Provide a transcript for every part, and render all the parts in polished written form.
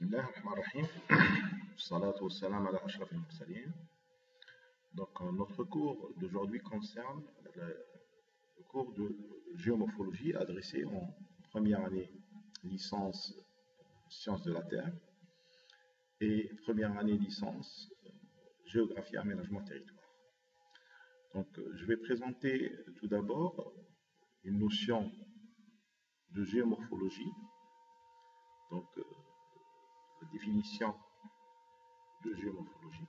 Bismillah ar-Rahman ar-Rahim. Salatu wassalam ala ashraf al-mursalin. Donc, notre cours d'aujourd'hui concerne le cours de géomorphologie adressé en première année licence sciences de la Terre et première année licence géographie aménagement territoire. Donc, je vais présenter tout d'abord une notion de géomorphologie. Donc, la définition de géomorphologie.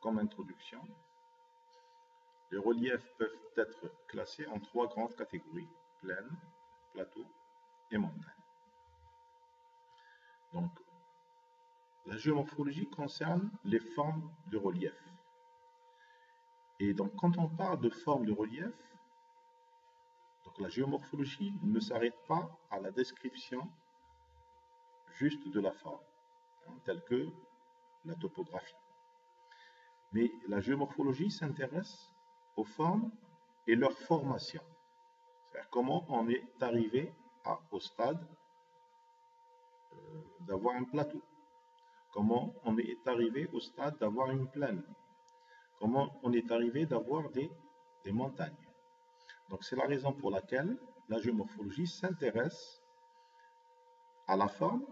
Comme introduction, les reliefs peuvent être classés en trois grandes catégories: plaine, plateau et montagne. Donc, la géomorphologie concerne les formes de relief. Et donc, quand on parle de formes de relief, donc la géomorphologie ne s'arrête pas à la description juste de la forme, telle que la topographie. Mais la géomorphologie s'intéresse aux formes et leur formation. C'est-à-dire comment on est arrivé au stade d'avoir un plateau, comment on est arrivé au stade d'avoir une plaine, comment on est arrivé d'avoir des montagnes. Donc c'est la raison pour laquelle la géomorphologie s'intéresse à la forme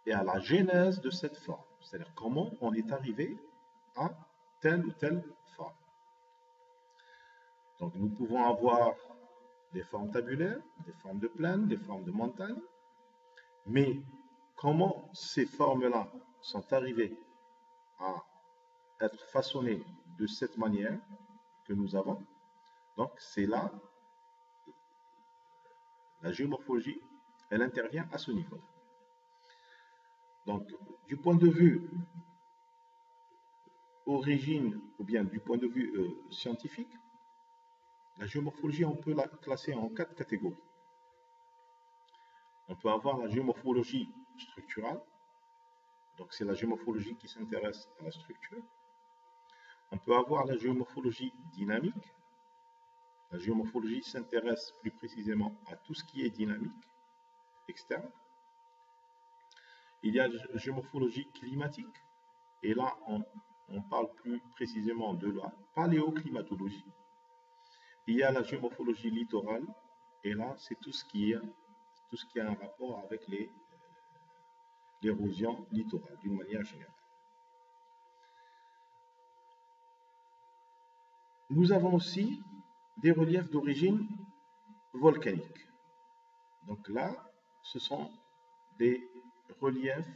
et à la genèse de cette forme, c'est-à-dire comment on est arrivé à telle ou telle forme. Donc nous pouvons avoir des formes tabulaires, des formes de plaine, des formes de montagne, mais comment ces formes-là sont arrivées à être façonnées de cette manière que nous avons, donc c'est là la géomorphologie, elle intervient à ce niveau. Donc, du point de vue origine, ou bien du point de vue scientifique, la géomorphologie, on peut la classer en 4 catégories. On peut avoir la géomorphologie structurale, donc c'est la géomorphologie qui s'intéresse à la structure. On peut avoir la géomorphologie dynamique. La géomorphologie s'intéresse plus précisément à tout ce qui est dynamique, externe. Il y a la géomorphologie climatique, et là on parle plus précisément de la paléoclimatologie. Il y a la géomorphologie littorale, et là c'est tout ce qui a un rapport avec l'érosion littorale d'une manière générale. Nous avons aussi des reliefs d'origine volcanique. Donc là, ce sont des reliefs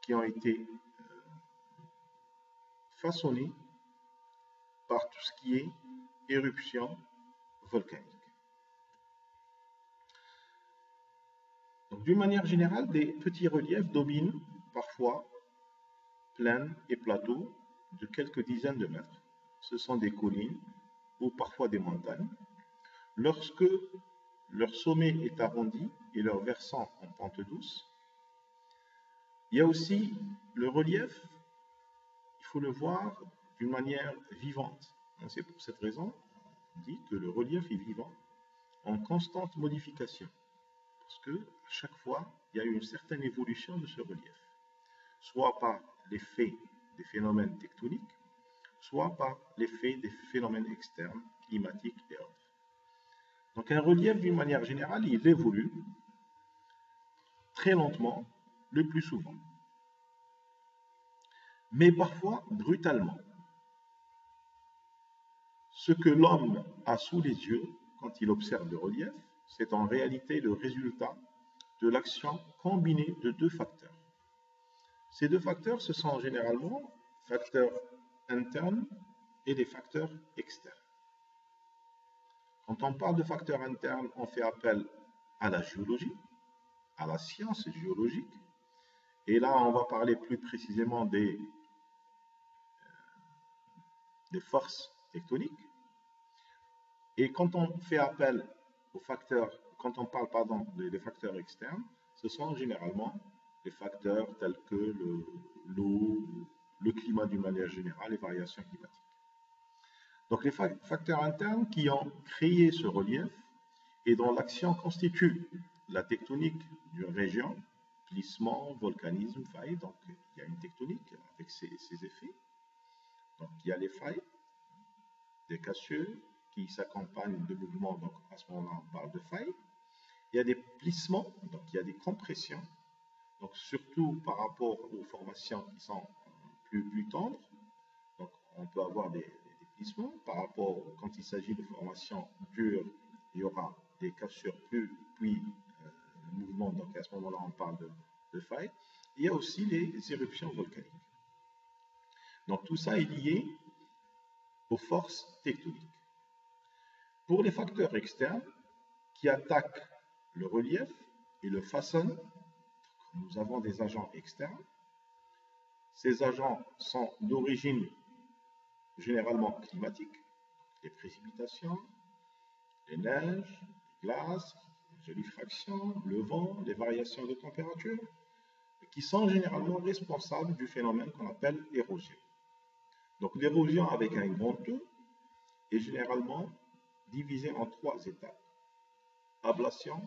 qui ont été façonnés par tout ce qui est éruption volcanique. Donc, d'une manière générale, des petits reliefs dominent parfois plaines et plateaux de quelques dizaines de mètres. Ce sont des collines ou parfois des montagnes. Lorsque leur sommet est arrondi et leur versant en pente douce, il y a aussi le relief, il faut le voir d'une manière vivante. C'est pour cette raison qu'on dit que le relief est vivant, en constante modification, parce que à chaque fois, il y a une certaine évolution de ce relief, soit par l'effet des phénomènes tectoniques, soit par l'effet des phénomènes externes, climatiques et autres. Donc un relief, d'une manière générale, il évolue très lentement, le plus souvent, mais parfois brutalement. Ce que l'homme a sous les yeux quand il observe le relief, c'est en réalité le résultat de l'action combinée de deux facteurs. Ces deux facteurs, ce sont généralement facteurs internes et des facteurs externes. Quand on parle de facteurs internes, on fait appel à la géologie, à la science géologique, et là on va parler plus précisément des forces tectoniques. Et quand on fait appel aux facteurs, quand on parle des facteurs externes, ce sont généralement des facteurs tels que l'eau, le climat d'une manière générale, les variations climatiques. Donc les facteurs internes qui ont créé ce relief et dont l'action constitue la tectonique d'une région, plissement, volcanisme, faille. Donc, il y a une tectonique avec ses effets. Donc, il y a les failles, des cassures qui s'accompagnent de mouvements. Donc, à ce moment-là, on parle de failles. Il y a des plissements, donc il y a des compressions. Donc, surtout par rapport aux formations qui sont plus tendres. Donc, on peut avoir des plissements. Par rapport, quand il s'agit de formations dures, il y aura des cassures puis mouvements. Donc, à ce moment-là, on parle de failles. Il y a aussi les éruptions volcaniques. Donc, tout ça est lié aux forces tectoniques. Pour les facteurs externes qui attaquent le relief et le façonnent, nous avons des agents externes. Ces agents sont d'origine généralement climatique, les précipitations, les neiges, les glaces, les olifractions, le vent, les variations de température, qui sont généralement responsables du phénomène qu'on appelle érosion. Donc l'érosion avec un grand E est généralement divisée en 3 étapes: ablation,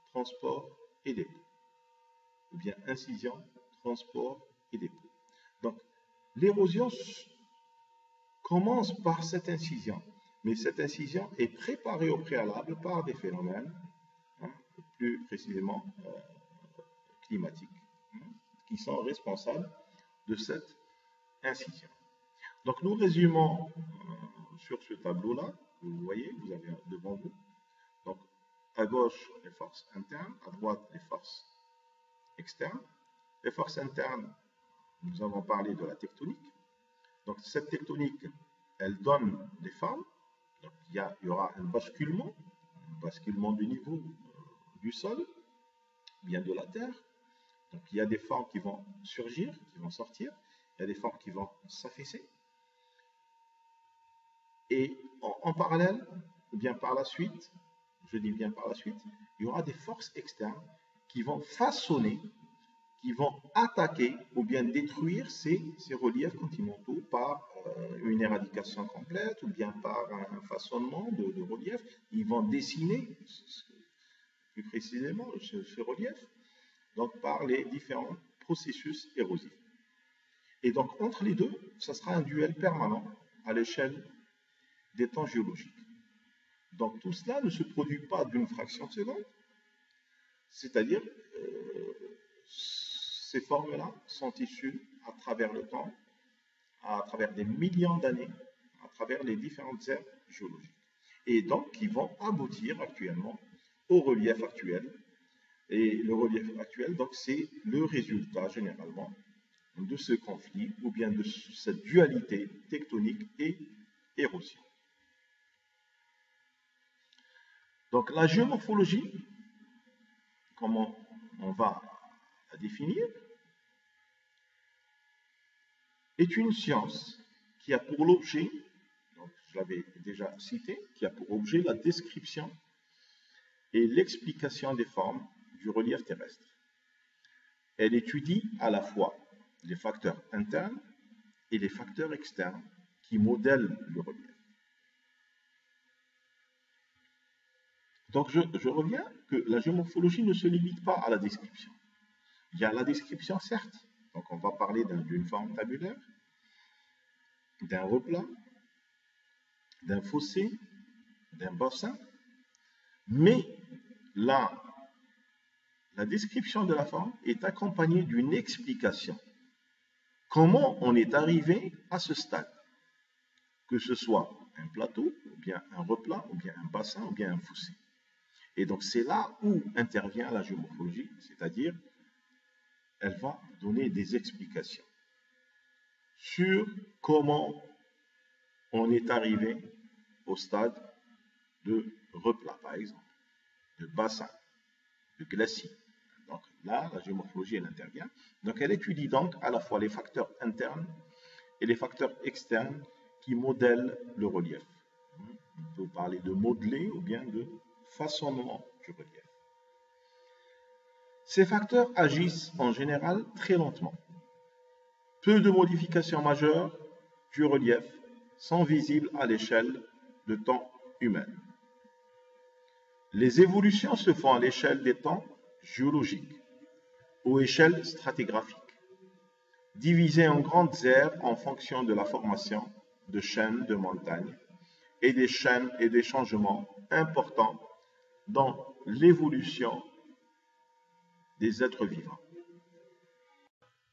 transport et dépôt, ou bien incision, transport et dépôt. Donc l'érosion commence par cette incision, mais cette incision est préparée au préalable par des phénomènes, plus précisément climatiques, qui sont responsables de cette incision. Donc nous résumons sur ce tableau-là, que vous voyez, vous avez devant vous. Donc à gauche, les forces internes, à droite, les forces externes. Les forces internes, nous avons parlé de la tectonique. Donc cette tectonique, elle donne des formes. Donc il y aura un basculement du niveau du sol, bien de la terre. Donc il y a des formes qui vont surgir, qui vont sortir. Il y a des formes qui vont s'affaisser. Et en parallèle, ou bien par la suite, je dis bien par la suite, il y aura des forces externes qui vont façonner, qui vont attaquer ou bien détruire ces reliefs continentaux par une éradication complète ou bien par un façonnement de relief. Ils vont dessiner, plus précisément, ce relief, donc par les différents processus érosifs. Et donc, entre les deux, ça sera un duel permanent à l'échelle des temps géologiques. Donc, tout cela ne se produit pas d'une fraction de seconde, c'est-à-dire ces formes-là sont issues à travers le temps, à travers des millions d'années, à travers les différentes ères géologiques. Et donc, qui vont aboutir actuellement au relief actuel. Et le relief actuel, donc, c'est le résultat, généralement, de ce conflit, ou bien de cette dualité tectonique et érosion. Donc, la géomorphologie, comment on va la définir, est une science qui a pour l'objet, donc je l'avais déjà cité, qui a pour objet la description et l'explication des formes du relief terrestre. Elle étudie à la fois les facteurs internes et les facteurs externes qui modèlent le relief. Donc je reviens que la géomorphologie ne se limite pas à la description. Il y a la description, certes, donc on va parler d'une forme tabulaire, d'un replat, d'un fossé, d'un bassin, mais la description de la forme est accompagnée d'une explication. Comment on est arrivé à ce stade? Que ce soit un plateau, ou bien un replat, ou bien un bassin, ou bien un fossé. Et donc c'est là où intervient la géomorphologie, c'est-à-dire elle va donner des explications sur comment on est arrivé au stade de replat, par exemple, de bassin, de glacis. Donc là, la géomorphologie, elle intervient. Donc elle étudie donc à la fois les facteurs internes et les facteurs externes qui modèlent le relief. On peut parler de modeler ou bien de façonnement du relief. Ces facteurs agissent en général très lentement. Peu de modifications majeures du relief sont visibles à l'échelle de temps humaine. Les évolutions se font à l'échelle des temps géologiques. ou échelle stratigraphique, divisées en grandes aires en fonction de la formation de chaînes de montagnes et des chaînes et des changements importants dans l'évolution des êtres vivants.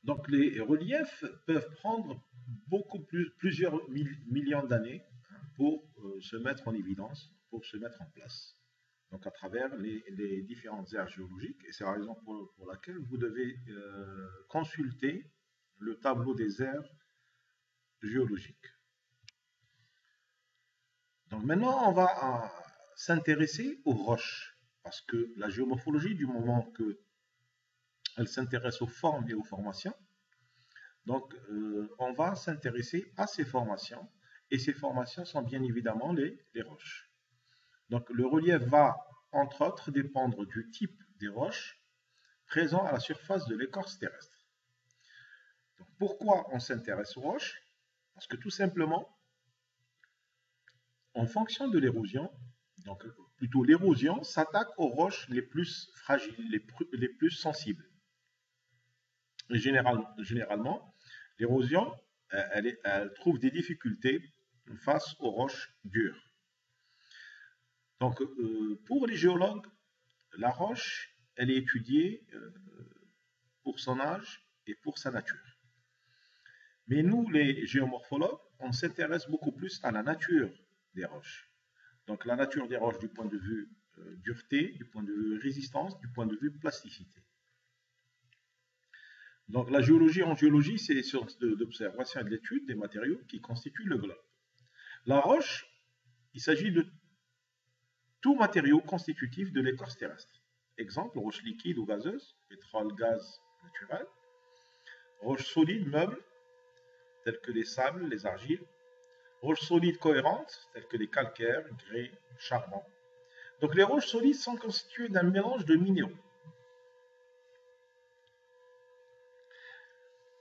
Donc les reliefs peuvent prendre plusieurs millions d'années pour se mettre en évidence, pour se mettre en place. Donc à travers les différentes aires géologiques, et c'est la raison pour laquelle vous devez consulter le tableau des aires géologiques. Donc maintenant, on va s'intéresser aux roches, parce que la géomorphologie, du moment qu'elle s'intéresse aux formes et aux formations, donc on va s'intéresser à ces formations, et ces formations sont bien évidemment les roches. Donc le relief va, entre autres, dépendre du type des roches présents à la surface de l'écorce terrestre. Donc, pourquoi on s'intéresse aux roches? Parce que tout simplement, en fonction de l'érosion, donc plutôt l'érosion s'attaque aux roches les plus fragiles, les plus sensibles. Et généralement, l'érosion, elle trouve des difficultés face aux roches dures. Donc, pour les géologues, la roche, elle est étudiée pour son âge et pour sa nature. Mais nous, les géomorphologues, on s'intéresse beaucoup plus à la nature des roches. Donc, la nature des roches du point de vue dureté, du point de vue résistance, du point de vue plasticité. Donc, la géologie en géologie, c'est les sciences d'observation et de l'étude des matériaux qui constituent le globe. La roche, il s'agit de tout matériau constitutif de l'écorce terrestre. Exemple, roches liquides ou gazeuses, pétrole, gaz naturel, roches solides, meubles, telles que les sables, les argiles, roches solides cohérentes, telles que les calcaires, grès, charbon. Donc les roches solides sont constituées d'un mélange de minéraux.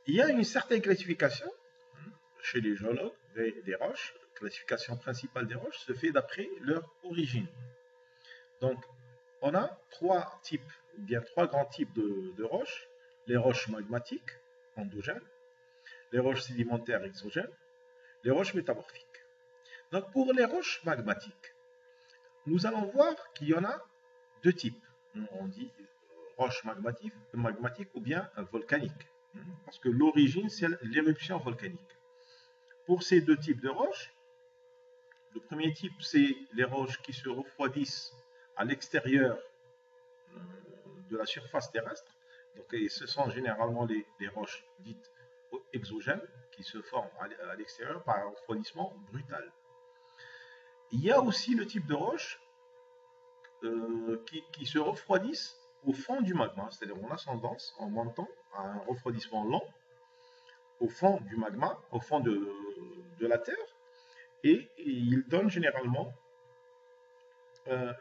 Il y a une certaine classification chez les géologues des roches. La classification principale des roches se fait d'après leur origine. Donc, on a trois grands types de roches. Les roches magmatiques, endogènes, les roches sédimentaires exogènes, les roches métamorphiques. Donc, pour les roches magmatiques, nous allons voir qu'il y en a deux types. On dit roches magmatiques ou bien volcaniques, parce que l'origine, c'est l'éruption volcanique. Pour ces deux types de roches, le premier type, c'est les roches qui se refroidissent à l'extérieur de la surface terrestre. Donc, et ce sont généralement les roches dites exogènes qui se forment à l'extérieur par un refroidissement brutal. Il y a aussi le type de roches qui se refroidissent au fond du magma, c'est-à-dire en ascendance, en montant à un refroidissement lent au fond du magma, au fond de la Terre, et ils donnent généralement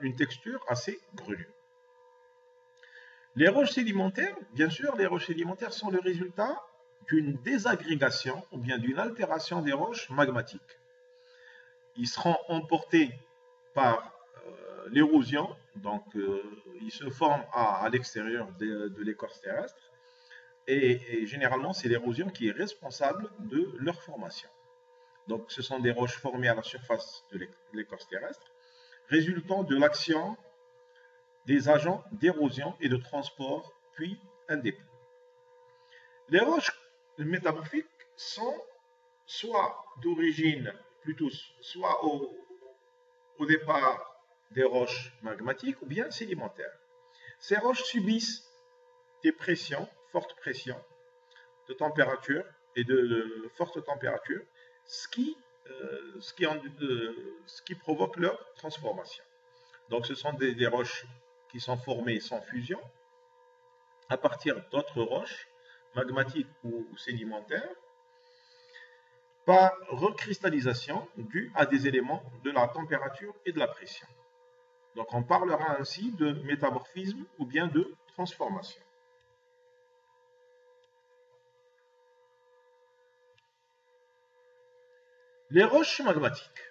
une texture assez grelue. Les roches sédimentaires, bien sûr, les roches sédimentaires sont le résultat d'une désagrégation ou bien d'une altération des roches magmatiques. Ils seront emportés par l'érosion, donc ils se forment à l'extérieur de l'écorce terrestre, et généralement c'est l'érosion qui est responsable de leur formation. Donc ce sont des roches formées à la surface de l'écorce terrestre, résultant de l'action des agents d'érosion et de transport, puis un dépôt. Les roches métamorphiques sont soit d'origine, plutôt soit au départ des roches magmatiques ou bien sédimentaires. Ces roches subissent des pressions, fortes pressions de température et de fortes températures, ce qui provoque leur transformation. Donc ce sont des roches qui sont formées sans fusion à partir d'autres roches magmatiques ou sédimentaires par recristallisation due à des éléments de la température et de la pression. Donc on parlera ainsi de métamorphisme ou bien de transformation. Les roches magmatiques.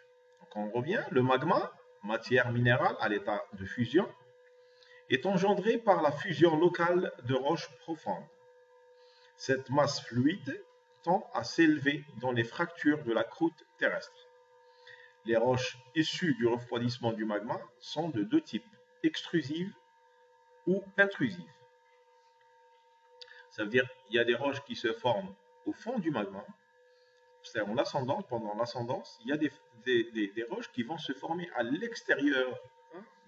Donc on revient, le magma, matière minérale à l'état de fusion, est engendrée par la fusion locale de roches profondes. Cette masse fluide tend à s'élever dans les fractures de la croûte terrestre. Les roches issues du refroidissement du magma sont de deux types, extrusives ou intrusives. Ça veut dire qu'il y a des roches qui se forment au fond du magma, c'est-à-dire en ascendant, pendant l'ascendance, il y a des roches qui vont se former à l'extérieur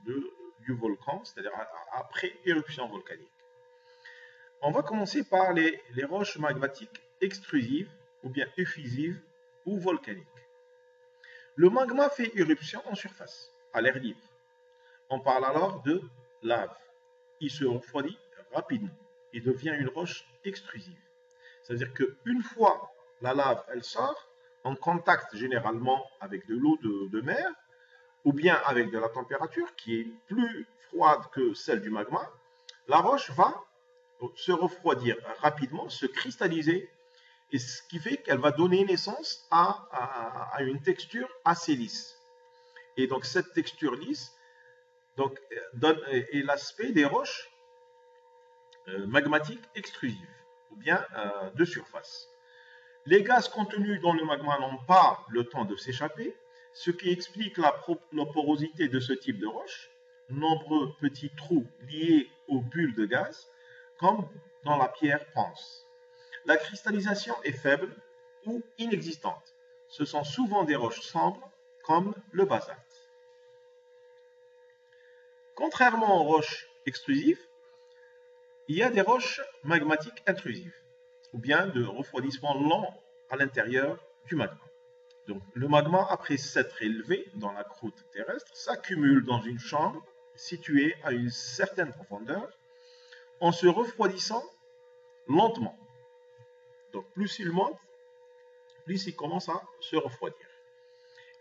du volcan, c'est-à-dire après éruption volcanique. On va commencer par les roches magmatiques extrusives, ou bien effusives, ou volcaniques. Le magma fait éruption en surface, à l'air libre. On parle alors de lave. Il se refroidit rapidement. Il devient une roche extrusive. C'est-à-dire qu'une fois la lave, elle sort, en contact généralement avec de l'eau de mer, ou bien avec de la température qui est plus froide que celle du magma, la roche va se refroidir rapidement, se cristalliser, et ce qui fait qu'elle va donner naissance à une texture assez lisse. Et donc cette texture lisse est l'aspect des roches magmatiques extrusives, ou bien de surface. Les gaz contenus dans le magma n'ont pas le temps de s'échapper, ce qui explique la porosité de ce type de roche, nombreux petits trous liés aux bulles de gaz, comme dans la pierre ponce. La cristallisation est faible ou inexistante. Ce sont souvent des roches sombres, comme le basalte. Contrairement aux roches extrusives, il y a des roches magmatiques intrusives, ou bien de refroidissement lent à l'intérieur du magma. Donc, le magma, après s'être élevé dans la croûte terrestre, s'accumule dans une chambre située à une certaine profondeur en se refroidissant lentement. Donc, plus il monte, plus il commence à se refroidir.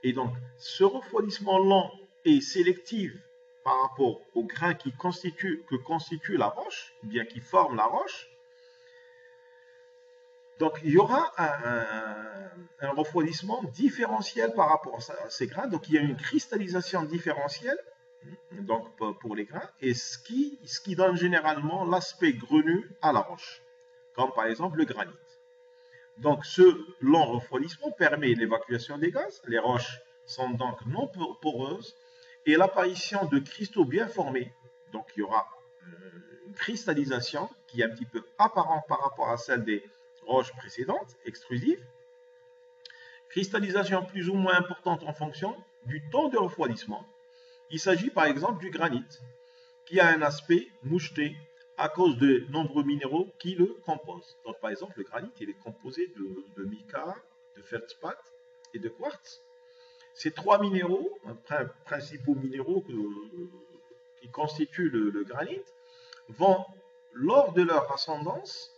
Et donc, ce refroidissement lent et sélectif par rapport au grain que constitue la roche, bien qui forme la roche, donc il y aura un refroidissement différentiel par rapport à ces grains. Donc il y a une cristallisation différentielle donc, pour les grains, et ce qui donne généralement l'aspect grenu à la roche, comme par exemple le granit. Donc ce lent refroidissement permet l'évacuation des gaz, les roches sont donc non poreuses, et l'apparition de cristaux bien formés. Donc il y aura une cristallisation qui est un petit peu apparente par rapport à celle des roches précédentes, extrusives. Cristallisation plus ou moins importante en fonction du temps de refroidissement. Il s'agit par exemple du granit, qui a un aspect moucheté à cause de nombreux minéraux qui le composent. Donc par exemple, le granit, il est composé de mica, de feldspath et de quartz. Ces trois minéraux, principaux minéraux qui constituent le granit, vont, lors de leur ascendance,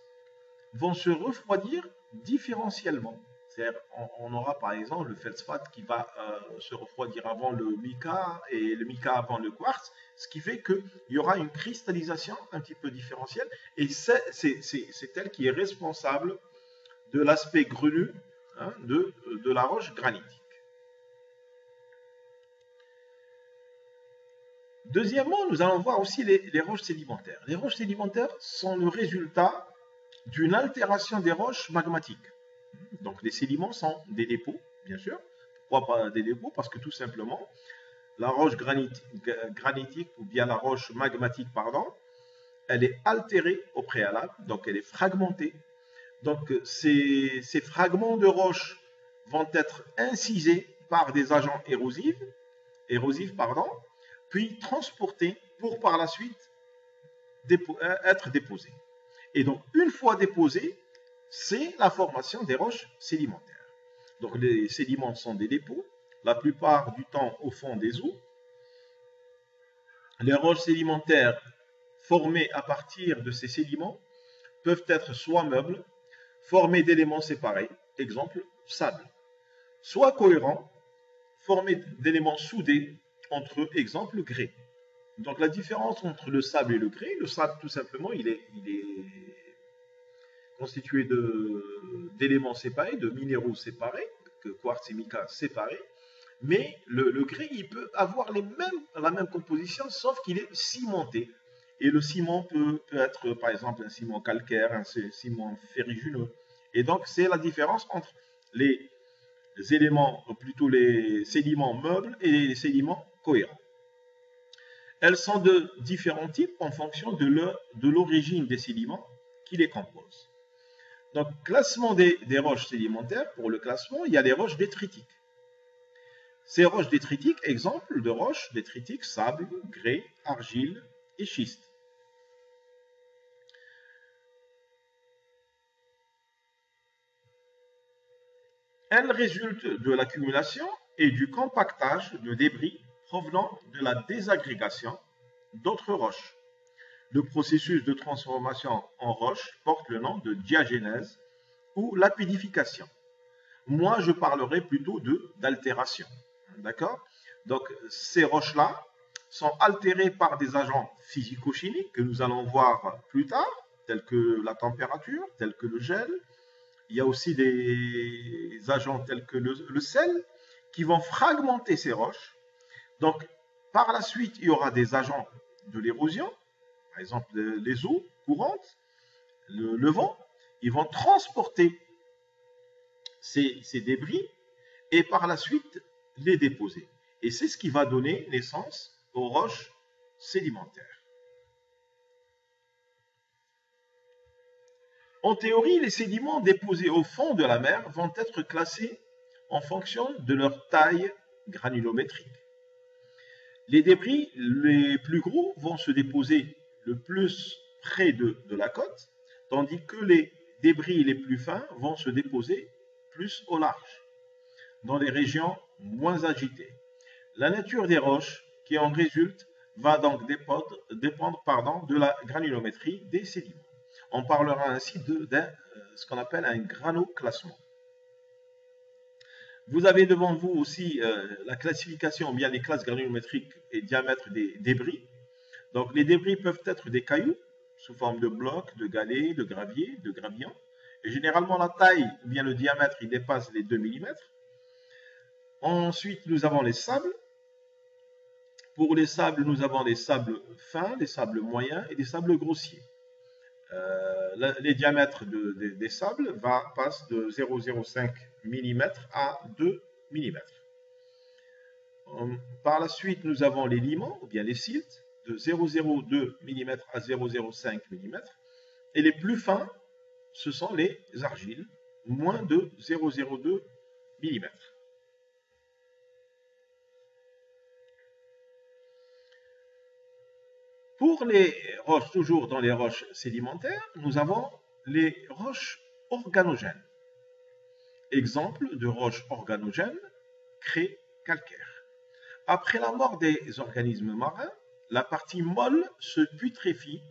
vont se refroidir différentiellement. C'est-à-dire, on aura par exemple le feldspath qui va se refroidir avant le mica et le mica avant le quartz, ce qui fait qu'il y aura une cristallisation un petit peu différentielle, et c'est elle qui est responsable de l'aspect grenu de la roche granitique. Deuxièmement, nous allons voir aussi les roches sédimentaires. Les roches sédimentaires sont le résultat d'une altération des roches magmatiques. Donc les sédiments sont des dépôts, bien sûr. Pourquoi pas des dépôts? Parce que tout simplement, la roche granitique, ou bien la roche magmatique, pardon, elle est altérée au préalable, donc elle est fragmentée. Donc ces fragments de roche vont être incisés par des agents érosifs, puis transportés pour par la suite être déposés. Et donc, une fois déposés, c'est la formation des roches sédimentaires. Donc, les sédiments sont des dépôts, la plupart du temps au fond des eaux. Les roches sédimentaires formées à partir de ces sédiments peuvent être soit meubles, formés d'éléments séparés, exemple, sable, soit cohérents, formés d'éléments soudés entre eux, exemple, grès. Donc la différence entre le sable et le grès, le sable tout simplement, il est constitué d'éléments séparés, de minéraux séparés, que quartz et mica séparés, mais le grès, il peut avoir la même composition, sauf qu'il est cimenté. Et le ciment peut être, par exemple, un ciment calcaire, un ciment ferrugineux. Et donc, c'est la différence entre les éléments, ou plutôt les sédiments meubles et les sédiments cohérents. Elles sont de différents types en fonction de l'origine des sédiments qui les composent. Donc, classement des roches sédimentaires, pour le classement, il y a les roches détritiques. Ces roches détritiques, exemple de roches détritiques, sable, grès, argile et schiste. Elles résultent de l'accumulation et du compactage de débris provenant de la désagrégation d'autres roches. Le processus de transformation en roche porte le nom de diagénèse ou lapidification. Moi, je parlerai plutôt d'altération. D'accord? Donc, ces roches-là sont altérées par des agents physico-chimiques que nous allons voir plus tard, tels que la température, tels que le gel. Il y a aussi des agents tels que le sel qui vont fragmenter ces roches. Donc, par la suite, il y aura des agents de l'érosion, par exemple les eaux courantes, le vent. Ils vont transporter ces débris et par la suite les déposer. Et c'est ce qui va donner naissance aux roches sédimentaires. En théorie, les sédiments déposés au fond de la mer vont être classés en fonction de leur taille granulométrique. Les débris les plus gros vont se déposer le plus près de la côte, tandis que les débris les plus fins vont se déposer plus au large, dans les régions moins agitées. La nature des roches qui en résulte va donc dépendre de la granulométrie des sédiments. On parlera ainsi de ce qu'on appelle un granoclassement. Vous avez devant vous aussi la classification, bien les classes granulométriques et diamètre des débris. Donc les débris peuvent être des cailloux sous forme de blocs, de galets, de graviers, de gravillons. Et généralement la taille ou bien le diamètre il dépasse les 2 mm. Ensuite nous avons les sables. Pour les sables, nous avons des sables fins, des sables moyens et des sables grossiers. Les diamètres des sables passent de 0,05 mm à 2 mm. Par la suite, nous avons les limons, ou bien les siltes, de 0,02 mm à 0,05 mm. Et les plus fins, ce sont les argiles, moins de 0,02 mm. Pour les roches, toujours dans les roches sédimentaires, nous avons les roches organogènes. Exemple de roches organogènes, craie calcaire. Après la mort des organismes marins, la partie molle se putréfie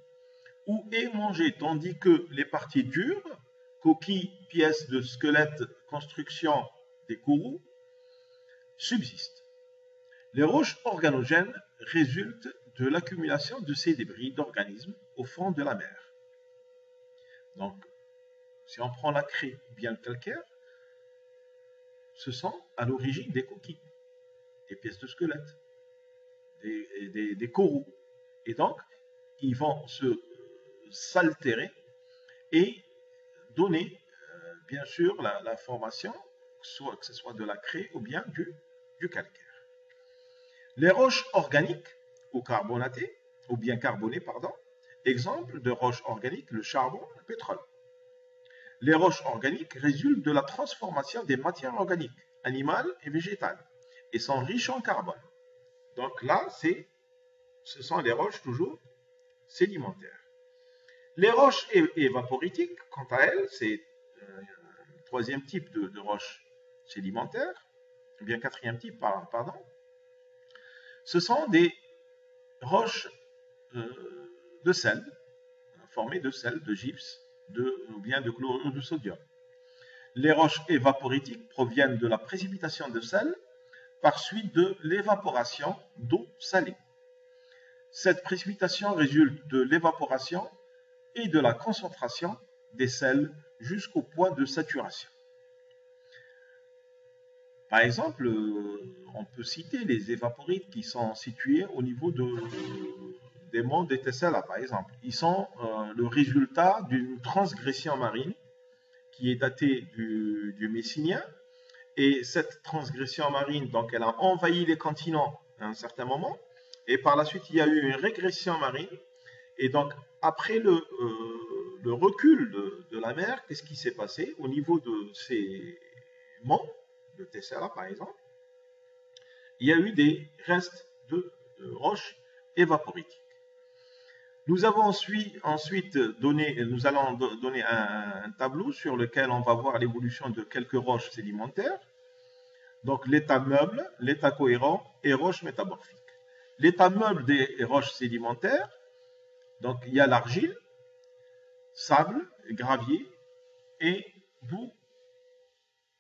ou est mangée, tandis que les parties dures, coquilles, pièces de squelette, construction des coraux, subsistent. Les roches organogènes résultent de l'accumulation de ces débris d'organismes au fond de la mer. Donc, si on prend la craie ou bien le calcaire, ce sont à l'origine des coquilles, des pièces de squelette, des coraux. Et donc, ils vont s'altérer et donner, bien sûr, la formation, soit que ce soit de la craie ou bien du calcaire. Les roches organiques ou carbonatées, ou bien carbonées, pardon, exemple de roches organiques, le charbon, le pétrole. Les roches organiques résultent de la transformation des matières organiques, animales et végétales, et sont riches en carbone. Donc là, ce sont les roches toujours sédimentaires. Les roches évaporitiques, quant à elles, c'est le troisième type de roches sédimentaires, ou bien quatrième type, pardon. Ce sont des roches de sel, formées de sel, de gypse, ou bien de chlorure de sodium. Les roches évaporitiques proviennent de la précipitation de sel par suite de l'évaporation d'eau salée. Cette précipitation résulte de l'évaporation et de la concentration des sels jusqu'au point de saturation. Par exemple, on peut citer les évaporites qui sont situés au niveau des des monts des Tessella, par exemple. Ils sont le résultat d'une transgression marine qui est datée du Messinien. Et cette transgression marine, donc, elle a envahi les continents à un certain moment. Et par la suite, il y a eu une régression marine. Et donc, après le recul de la mer, qu'est-ce qui s'est passé au niveau de ces monts, de Tessella par exemple? Il y a eu des restes de roches évaporitiques. Nous avons ensuite donné, nous allons donner un tableau sur lequel on va voir l'évolution de quelques roches sédimentaires. Donc l'état meuble, l'état cohérent et roches métamorphiques. L'état meuble des roches sédimentaires, donc il y a l'argile, sable, gravier et boue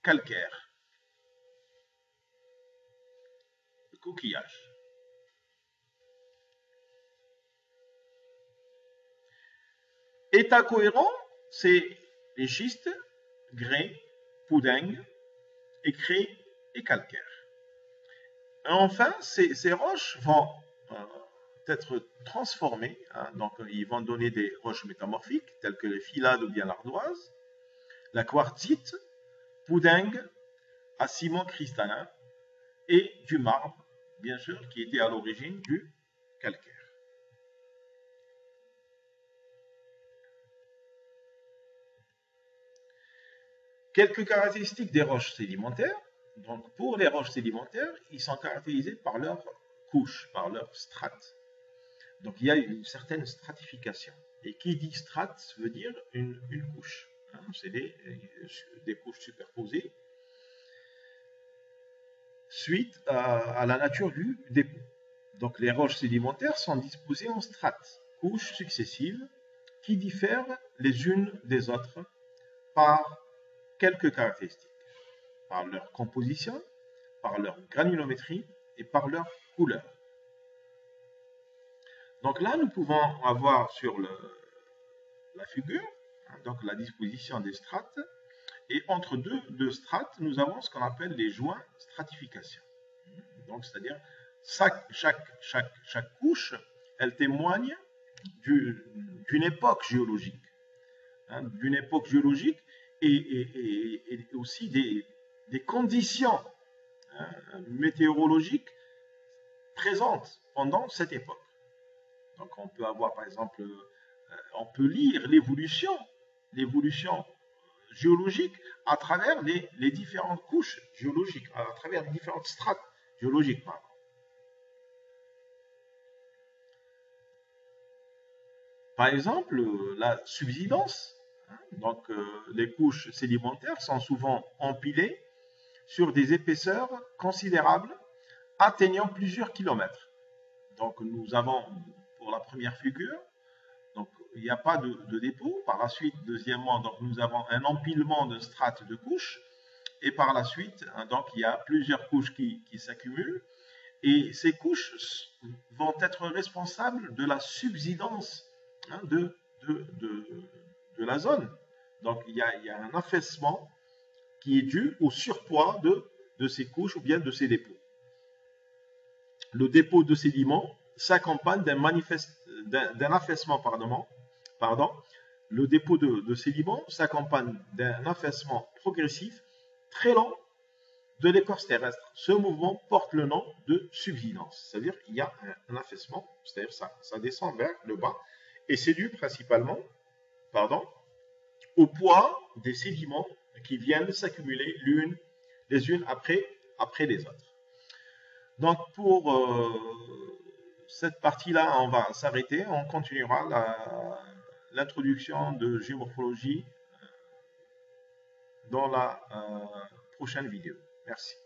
calcaire, coquillage. État cohérent, c'est les schistes, grès, poudingue, écré et calcaire. Et enfin, ces roches vont être transformées, hein, donc ils vont donner des roches métamorphiques, telles que les filades ou bien l'ardoise, la quartzite, poudingue, à ciment cristallin, et du marbre, bien sûr, qui était à l'origine du calcaire. Quelques caractéristiques des roches sédimentaires. Donc, pour les roches sédimentaires, ils sont caractérisés par leur couche, par leur strate. Donc, il y a une certaine stratification. Et qui dit strate veut dire une couche. Hein, c'est des couches superposées suite à la nature du dépôt. Donc, les roches sédimentaires sont disposées en strates, couches successives, qui diffèrent les unes des autres par quelques caractéristiques, par leur composition, par leur granulométrie et par leur couleur. Donc là, nous pouvons avoir sur la figure, hein, donc la disposition des strates, et entre deux strates, nous avons ce qu'on appelle les joints stratification. Donc, c'est-à-dire, chaque couche, elle témoigne d'une époque géologique. Hein, d'une époque géologique et aussi des conditions, hein, météorologiques présentes pendant cette époque. Donc on peut avoir par exemple, on peut lire l'évolution géologique à travers les différentes couches géologiques, à travers les différentes strates géologiques. Pardon. Par exemple, la subsidence. Donc, les couches sédimentaires sont souvent empilées sur des épaisseurs considérables, atteignant plusieurs kilomètres. Donc, nous avons, pour la première figure, donc, il n'y a pas de dépôt. Par la suite, deuxièmement, donc, nous avons un empilement de strates de couches. Et par la suite, hein, donc, il y a plusieurs couches qui s'accumulent. Et ces couches vont être responsables de la subsidence, hein, de la zone. Donc, il y a un affaissement qui est dû au surpoids de ces couches ou bien de ces dépôts. Le dépôt de sédiments s'accompagne d'un affaissement, le dépôt de sédiments s'accompagne d'un affaissement progressif très lent de l'écorce terrestre. Ce mouvement porte le nom de subsidence, c'est-à-dire qu'il y a un affaissement, c'est-à-dire ça descend vers le bas, et c'est dû principalement, au poids des sédiments qui viennent s'accumuler les unes après les autres. Donc pour cette partie-là, on va s'arrêter, on continuera l'introduction de géomorphologie dans la prochaine vidéo. Merci.